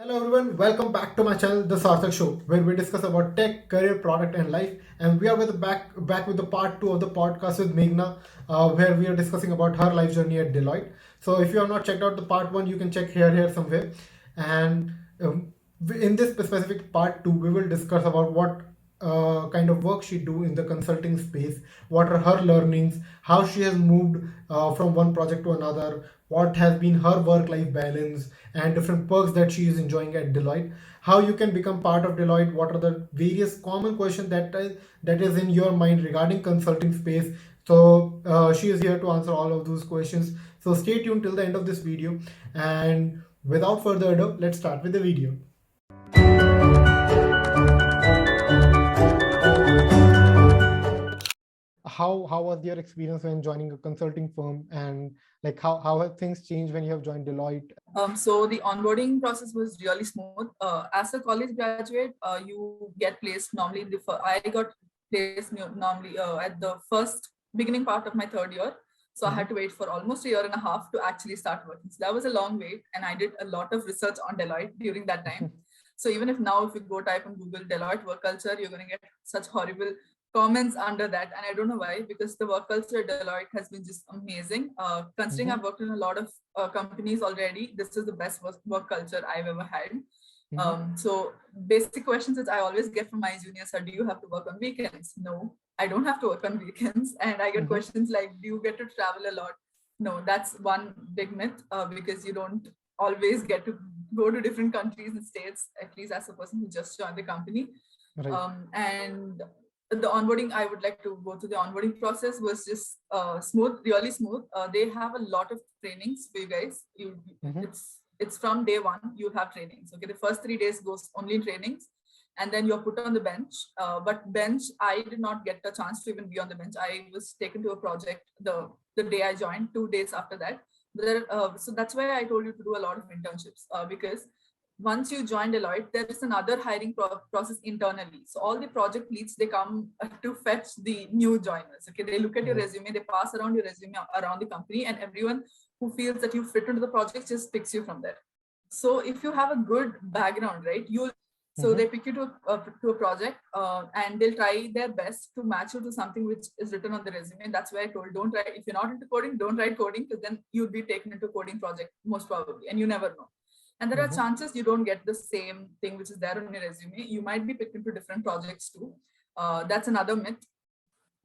Hello everyone, welcome back to my channel, The Sarthak Show, where we discuss about tech, career, product, and life. And we are back with the part two of the podcast with Meghna, where we are discussing about her life journey at Deloitte. So if you have not checked out the part one, you can check here somewhere. And in this specific part two, we will discuss about what kind of work she do in the consulting space, what are her learnings, how she has moved from one project to another, what has been her work-life balance, and different perks that she is enjoying at Deloitte. How you can become part of Deloitte? What are the various common questions that is in your mind regarding consulting space? So she is here to answer all of those questions. So stay tuned till the end of this video. And without further ado, let's start with the video. How was your experience when joining a consulting firm, and like how have things changed when you have joined Deloitte? So the onboarding process was really smooth. As a college graduate, you get placed normally in I got placed normally at the first beginning part of my third year. So I had to wait for almost a year and a half to actually start working. So that was a long wait, and I did a lot of research on Deloitte during that time. So even if now, if you go type on Google Deloitte work culture, you're going to get such horrible comments under that, and I don't know why, because the work culture at Deloitte has been just amazing. Considering I've worked in a lot of companies already, this is the best work culture I've ever had. So basic questions that I always get from my juniors are, do you have to work on weekends? No, I don't have to work on weekends. And I get questions like, do you get to travel a lot? No, that's one big myth, because you don't always get to go to different countries and states, at least as a person who just joined the company. Right. And the onboarding, I would like to go through the onboarding process, was just smooth, really smooth. They have a lot of trainings for you guys. It's from day one, you have trainings. Okay, the first 3 days goes only in trainings, and then you're put on the bench. But bench, I did not get a chance to even be on the bench. I was taken to a project the day I joined, 2 days after that. So that's why I told you to do a lot of internships, because once you join Deloitte, there is another hiring process internally. So all the project leads, they come to fetch the new joiners. Okay, they look at your resume, they pass around your resume around the company, and everyone who feels that you fit into the project just picks you from there. So if you have a good background, right, so they pick you to a project, and they'll try their best to match you to something which is written on the resume. That's why I told, don't write, if you're not into coding, don't write coding, because then you'll be taken into a coding project most probably, and you never know. And there are chances you don't get the same thing which is there on your resume. You might be picked into different projects too. That's another myth,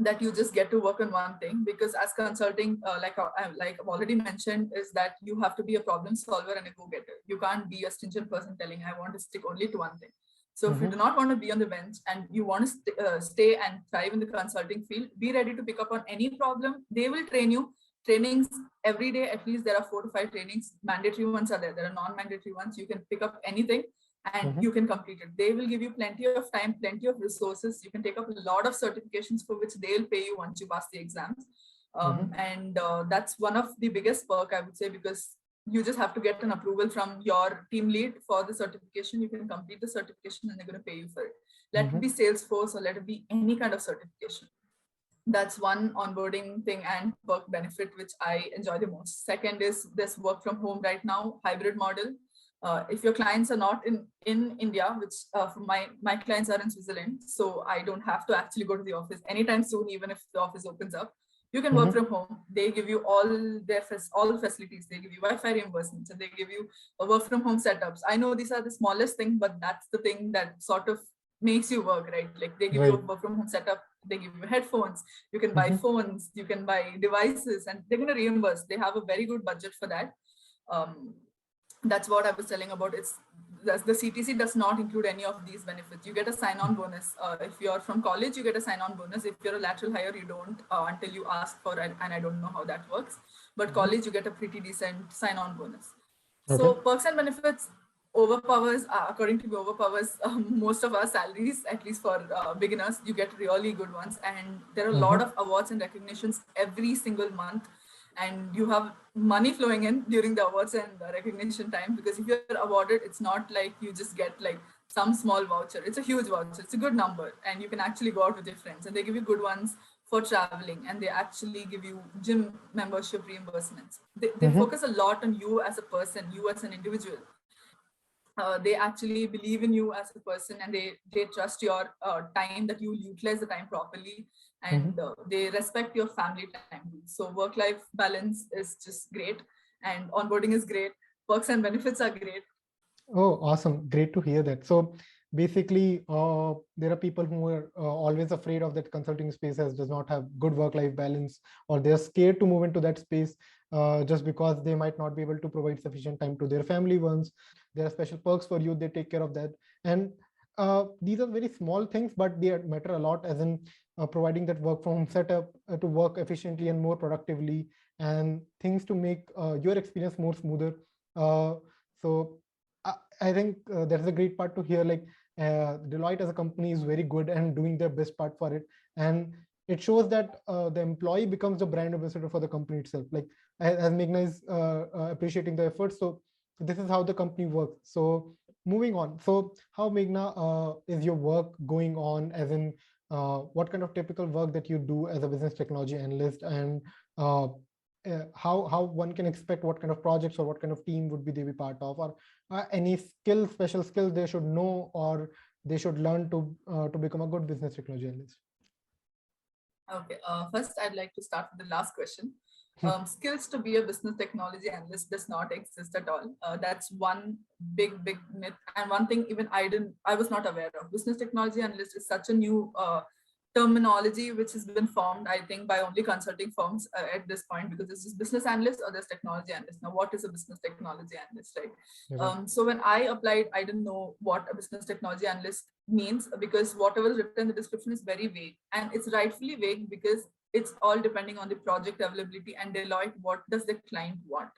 that you just get to work on one thing, because as consulting, like I've already mentioned, is that you have to be a problem solver and a go-getter. You can't be a stringent person telling, I want to stick only to one thing. So if you do not want to be on the bench and you want to stay and thrive in the consulting field, be ready to pick up on any problem. They will train you. Trainings every day, at least there are 4 to 5 trainings. Mandatory ones are there. There are non-mandatory ones. You can pick up anything and you can complete it. They will give you plenty of time, plenty of resources. You can take up a lot of certifications for which they'll pay you once you pass the exams. And that's one of the biggest perk, I would say, because you just have to get an approval from your team lead for the certification. You can complete the certification and they're going to pay you for it. Let it be Salesforce or let it be any kind of certification. That's one onboarding thing and work benefit which I enjoy the most. Second is this work from home right now, hybrid model. If your clients are not in India, which my clients are in Switzerland, so I don't have to actually go to the office anytime soon, even if the office opens up. You can work from home. They give you all the facilities. They give you Wi-Fi reimbursements, and they give you work from home setups. I know these are the smallest thing, but that's the thing that sort of makes you work, right? Like they give you a work from home setup. They give you headphones. You can buy phones. You can buy devices, and they're going to reimburse. They have a very good budget for that. That's what I was telling about. The CTC does not include any of these benefits. You get a sign-on bonus. If you're from college, you get a sign-on bonus. If you're a lateral hire, you don't until you ask for it, and I don't know how that works. But college, you get a pretty decent sign-on bonus. So perks and benefits overpowers, according to me, overpowers most of our salaries, at least for beginners. You get really good ones, and there are a lot of awards and recognitions every single month. And you have money flowing in during the awards and the recognition time, because if you're awarded, it's not like you just get like some small voucher. It's a huge voucher. It's a good number, and you can actually go out with your friends, and they give you good ones for traveling, and they actually give you gym membership reimbursements. They focus a lot on you as a person, you as an individual. they actually believe in you as a person, and they trust your time, that you utilize the time properly, and they respect your family time. So work life balance is just great, and onboarding is great, perks and benefits are great. Oh, awesome. Great to hear that. So basically, there are people who are always afraid of that consulting space as does not have good work-life balance, or they're scared to move into that space just because they might not be able to provide sufficient time to their family ones. There are special perks for you. They take care of that. And these are very small things, but they matter a lot, as in providing that work from home setup to work efficiently and more productively, and things to make your experience more smoother. So I think that's a great part to hear. Like Deloitte as a company is very good and doing their best part for it, and it shows that the employee becomes the brand ambassador for the company itself. Like as Meghna is appreciating the efforts, so this is how the company works. So moving on. So how, Meghna, is your work going on? As in, what kind of typical work that you do as a business technology analyst, and how one can expect what kind of projects or what kind of team would be they be part of, or any special skills they should know or they should learn to become a good business technology analyst? Okay, first I'd like to start with the last question. Skills to be a business technology analyst does not exist at all. That's one big myth, and one thing even I was not aware of. Business technology analyst is such a new terminology which has been formed, I think, by only consulting firms at this point, because this is business analyst or there's technology analyst. Now, what is a business technology analyst, right? So when I applied, I didn't know what a business technology analyst means, because whatever is written in the description is very vague, and it's rightfully vague because it's all depending on the project availability and Deloitte, what does the client want.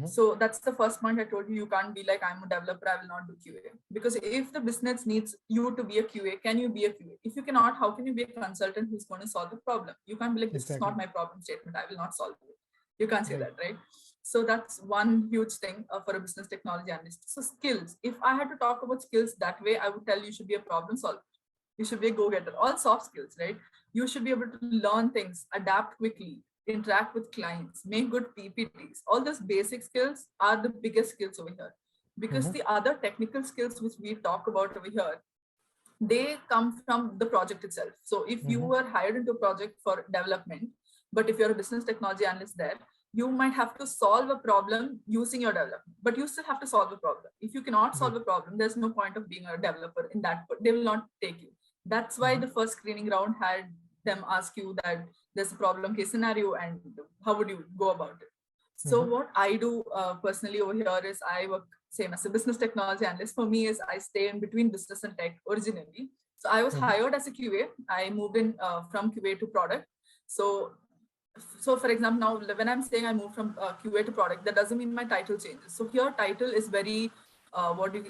So that's the first point I told you. You can't be like, I'm a developer, I will not do QA. Because if the business needs you to be a QA, can you be a QA? If you cannot, how can you be a consultant who's going to solve the problem? You can't be like, this is not my problem statement, I will not solve it. You can't say that, right? So that's one huge thing for a business technology analyst. So skills, if I had to talk about skills that way, I would tell you should be a problem solver. You should be a go-getter. All soft skills, right? You should be able to learn things, adapt quickly, interact with clients, make good PPTs. All those basic skills are the biggest skills over here. Because the other technical skills which we talk about over here, they come from the project itself. So if you were hired into a project for development, but if you're a business technology analyst there, you might have to solve a problem using your development, but you still have to solve a problem. If you cannot solve a problem, there's no point of being a developer in that, but they will not take you. That's why the first screening round had them ask you that there's a problem case scenario and how would you go about it. So what I do personally over here is I work same as a business technology analyst. For me is I stay in between business and tech originally. So I was hired as a QA. I moved in from QA to product. So for example, now when I'm saying I moved from QA to product, that doesn't mean my title changes. So here title is very,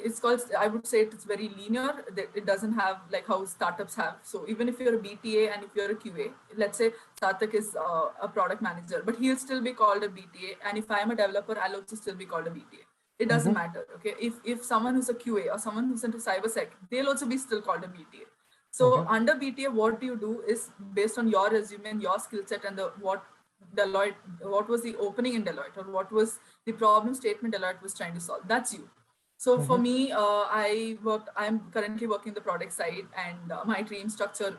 it's called, I would say it's very linear. It doesn't have like how startups have. So even if you're a BTA and if you're a QA, let's say Sarthak is a product manager, but he'll still be called a BTA. And if I'm a developer, I'll also still be called a BTA. It doesn't matter. Okay. If someone who's a QA or someone who's into cybersec, they'll also be still called a BTA. So under BTA, what do you do is based on your resume and your skill set and what was the opening in Deloitte, or what was the problem statement Deloitte was trying to solve. That's you. So for me, I'm currently working the product side, and my team structure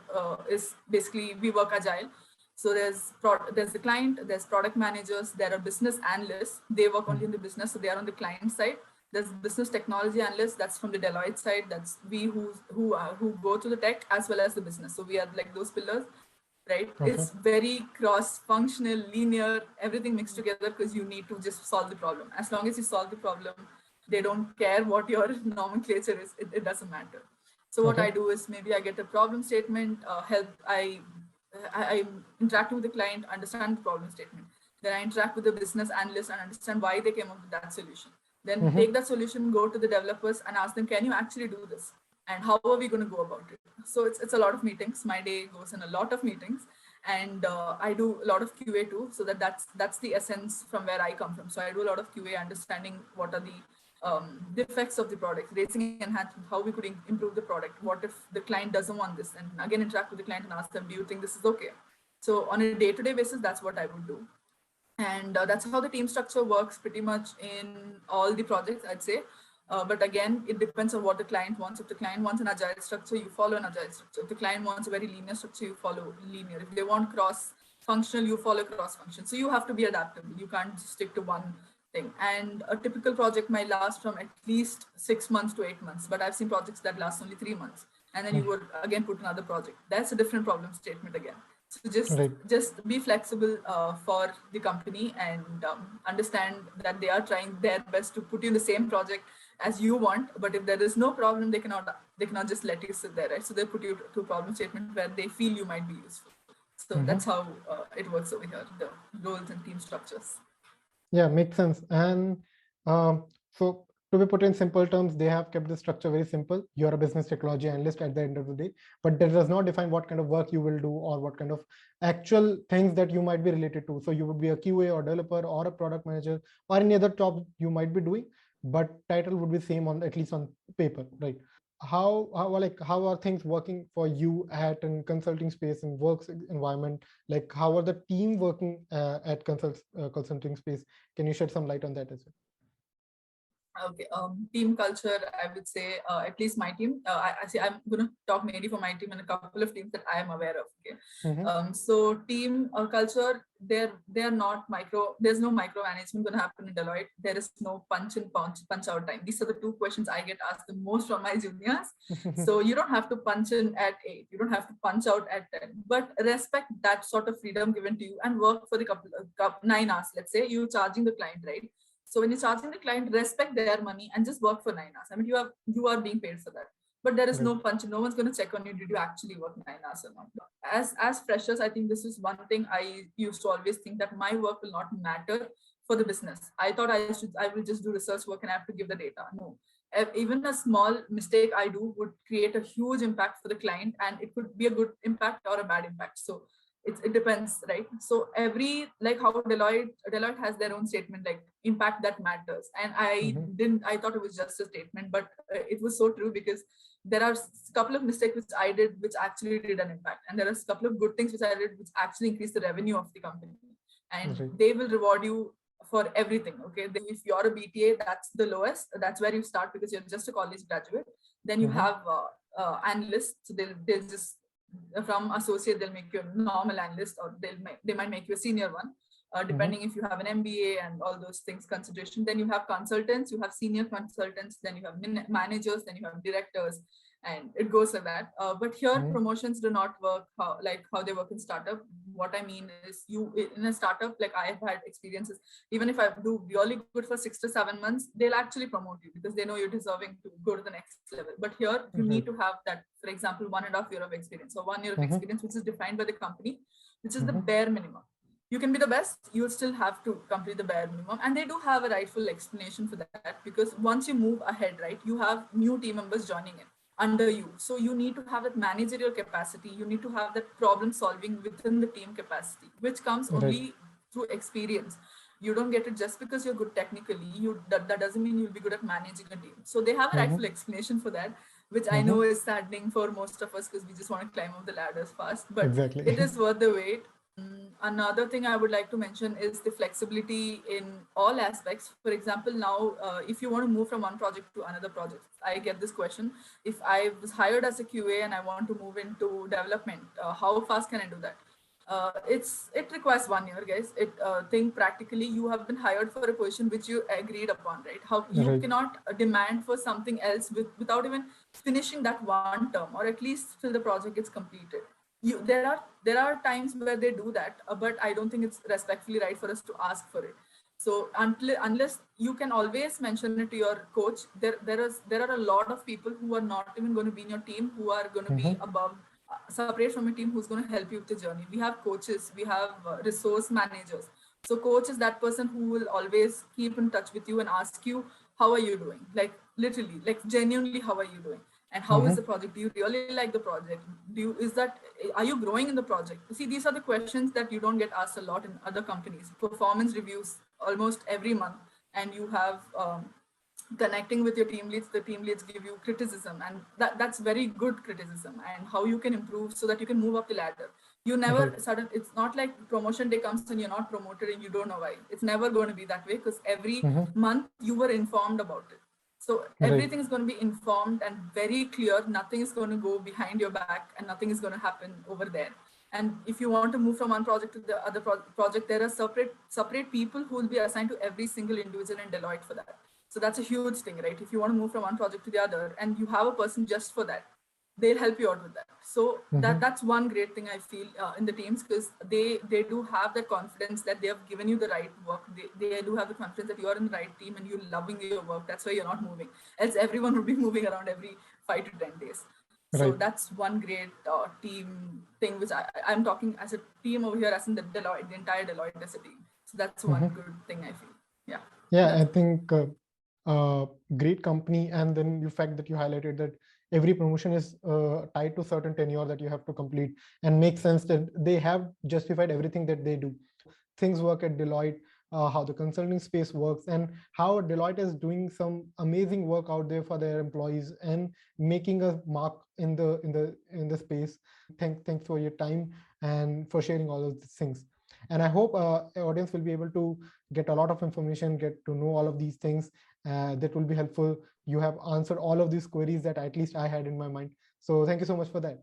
is basically we work agile. So there's the client, there's product managers, there are business analysts. They work only in the business, so they are on the client side. There's business technology analysts, that's from the Deloitte side. That's we who go to the tech as well as the business. So we are like those pillars, right? It's very cross-functional, linear, everything mixed together, because you need to just solve the problem. As long as you solve the problem, they don't care what your nomenclature is. It doesn't matter. So what I do is maybe I get a problem statement, I'm interacting with the client, understand the problem statement. Then I interact with the business analyst and understand why they came up with that solution. Then take that solution, go to the developers and ask them, can you actually do this? And how are we going to go about it? So it's a lot of meetings. My day goes in a lot of meetings, and I do a lot of QA too. So that's the essence from where I come from. So I do a lot of QA, understanding what are the defects of the product, raising enhancement, how we could improve the product. What if the client doesn't want this? And again, interact with the client and ask them, do you think this is okay? So on a day-to-day basis, that's what I would do. And that's how the team structure works pretty much in all the projects, I'd say. But again, it depends on what the client wants. If the client wants an agile structure, you follow an agile structure. If the client wants a very linear structure, you follow linear. If they want cross-functional, you follow cross-function. So you have to be adaptable. You can't just stick to one thing. And a typical project might last from at least 6 months to 8 months. But I've seen projects that last only 3 months. And then you would again put another project. That's a different problem statement again. So Right. just be flexible for the company, and understand that they are trying their best to put you in the same project as you want. But if there is no problem, they cannot just let you sit there, right? So they put you to a problem statement where they feel you might be useful. So that's how it works over here, the roles and team structures. Yeah, makes sense. And so to be put in simple terms, they have kept the structure very simple. You're a business technology analyst at the end of the day, but that does not define what kind of work you will do or what kind of actual things that you might be related to. So you would be a QA or developer or a product manager or any other job you might be doing, but title would be same on, at least on paper, right? How are things working for you at a consulting space and works environment? Like how are the team working at consulting space? Can you shed some light on that as well? Okay, team culture, I would say, at least my team, I see, I'm going to talk mainly for my team and a couple of teams that I am aware of. Okay. So team culture, they're not there's no micromanagement going to happen in Deloitte. There is no punch out time. These are the two questions I get asked the most from my juniors. So you don't have to punch in at 8, you don't have to punch out at 10, but respect that sort of freedom given to you and work for the 9 hours. Let's say you're charging the client, right? So when you're charging the client, respect their money and just work for 9 hours. I mean, you are being paid for that. But there is no punch. No one's going to check on you. Did you actually work 9 hours or not? As freshers, I think this is one thing I used to always think, that my work will not matter for the business. I thought I will just do research work and I have to give the data. No. Even a small mistake I do would create a huge impact for the client, and it could be a good impact or a bad impact. So it depends, right? So like how Deloitte has their own statement, like impact that matters. And I thought it was just a statement, but it was so true, because there are a couple of mistakes which I did, which actually did an impact. And there are a couple of good things which I did, which actually increased the revenue of the company. And they will reward you for everything. Okay. If you're a BTA, that's the lowest. That's where you start, because you're just a college graduate. Then you have analysts. So they'll just, from associate, they'll make you a normal analyst, or they might make you a senior one, depending if you have an MBA and all those things consideration. Then you have consultants, you have senior consultants, then you have managers, then you have directors, and it goes like that. But here promotions do not work how they work in startup. What I mean is, you in a startup, like I have had experiences, even if I do really good for 6 to 7 months, they'll actually promote you because they know you're deserving to go to the next level. But here you need to have that, for example, 1.5 year of experience, or 1 year of experience, which is defined by the company, which is the bare minimum. You can be the best, you'll still have to complete the bare minimum. And they do have a rightful explanation for that, because once you move ahead, right, you have new team members joining in under you. So you need to have that managerial capacity. You need to have that problem solving within the team capacity, which comes only through experience. You don't get it just because you're good technically. That doesn't mean you'll be good at managing a team. So they have a rightful explanation for that, which I know is saddening for most of us, because we just want to climb up the ladders fast. But it is worth the wait. Another thing I would like to mention is the flexibility in all aspects. For example, now, if you want to move from one project to another project, I get this question. If I was hired as a QA and I want to move into development, how fast can I do that? It requires 1 year, guys. Think practically, you have been hired for a position which you agreed upon, right? How you cannot demand for something else without even finishing that one term, or at least till the project gets completed. There are times where they do that, but I don't think it's respectfully right for us to ask for it. So unless you can always mention it to your coach, there are a lot of people who are not even going to be in your team, who are going to be above, separate from your team, who's going to help you with the journey. We have coaches, we have resource managers. So coach is that person who will always keep in touch with you and ask you, how are you doing? Like literally, like genuinely, how are you doing? And how is the project? Do you really like the project? Are you growing in the project? See, these are the questions that you don't get asked a lot in other companies. Performance reviews almost every month, and you have connecting with your team leads. The team leads give you criticism, and that's very good criticism, and how you can improve so that you can move up the ladder. You never it's not like promotion day comes and you're not promoted and you don't know why. It's never going to be that way, because every month you were informed about it. So everything is going to be informed and very clear. Nothing is going to go behind your back, and nothing is going to happen over there. And if you want to move from one project to the other project, there are separate people who will be assigned to every single individual in Deloitte for that. So that's a huge thing, right? If you want to move from one project to the other, and you have a person just for that, they'll help you out with that. So that's one great thing I feel in the teams, because they do have that confidence that they have given you the right work. They do have the confidence that you are in the right team and you're loving your work. That's why you're not moving. Else everyone would be moving around every 5 to 10 days. So that's one great team thing, which I'm talking as a team over here, as in the Deloitte, the entire Deloitte as a team. So that's one good thing I feel. Yeah. Yeah, I think great company, and then the fact that you highlighted that every promotion is tied to certain tenure that you have to complete, and makes sense that they have justified everything that they do. Things work at Deloitte, how the consulting space works, and how Deloitte is doing some amazing work out there for their employees and making a mark in the space. Thanks for your time and for sharing all of these things. And I hope our audience will be able to get a lot of information, get to know all of these things that will be helpful. You have answered all of these queries that at least I had in my mind. So thank you so much for that.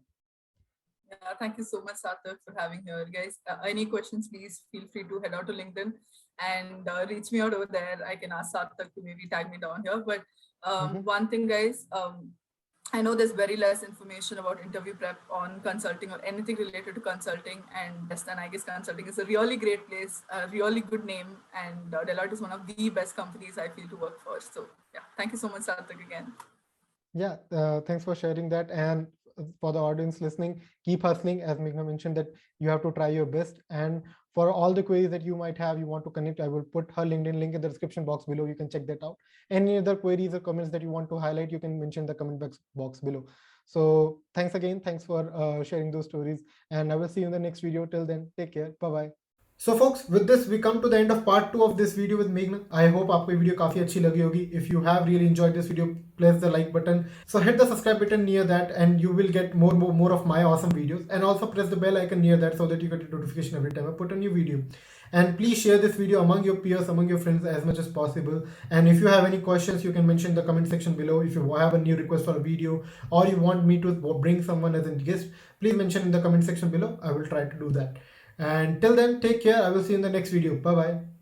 Yeah, thank you so much, Sarthak, for having here, guys. Any questions, please feel free to head out to LinkedIn and reach me out over there. I can ask Sarthak to maybe tag me down here. But one thing, guys, I know there's very less information about interview prep on consulting or anything related to consulting, and Western, I guess consulting is a really great place, a really good name, and Deloitte is one of the best companies I feel to work for. So yeah, thank you so much, Sarthak, again. Yeah, thanks for sharing that. And for the audience listening, keep hustling. As Meghna mentioned, that you have to try your best. And for all the queries that you might have, you want to connect, I will put her LinkedIn link in the description box below. You can check that out. Any other queries or comments that you want to highlight, you can mention the comment box below. So thanks again. Thanks for sharing those stories. And I will see you in the next video. Till then, take care. Bye-bye. So folks, with this we come to the end of part 2 of this video with Meghna. I hope आपको ये video काफी अच्छी लगी होगी. If you have really enjoyed this video, press the like button. So hit the subscribe button near that, and you will get more of my awesome videos. And also press the bell icon near that so that you get a notification every time I put a new video. And please share this video among your peers, among your friends as much as possible. And if you have any questions, you can mention in the comment section below. If you have a new request for a video, or you want me to bring someone as a guest, please mention in the comment section below. I will try to do that. And till then, take care. I will see you in the next video. Bye bye.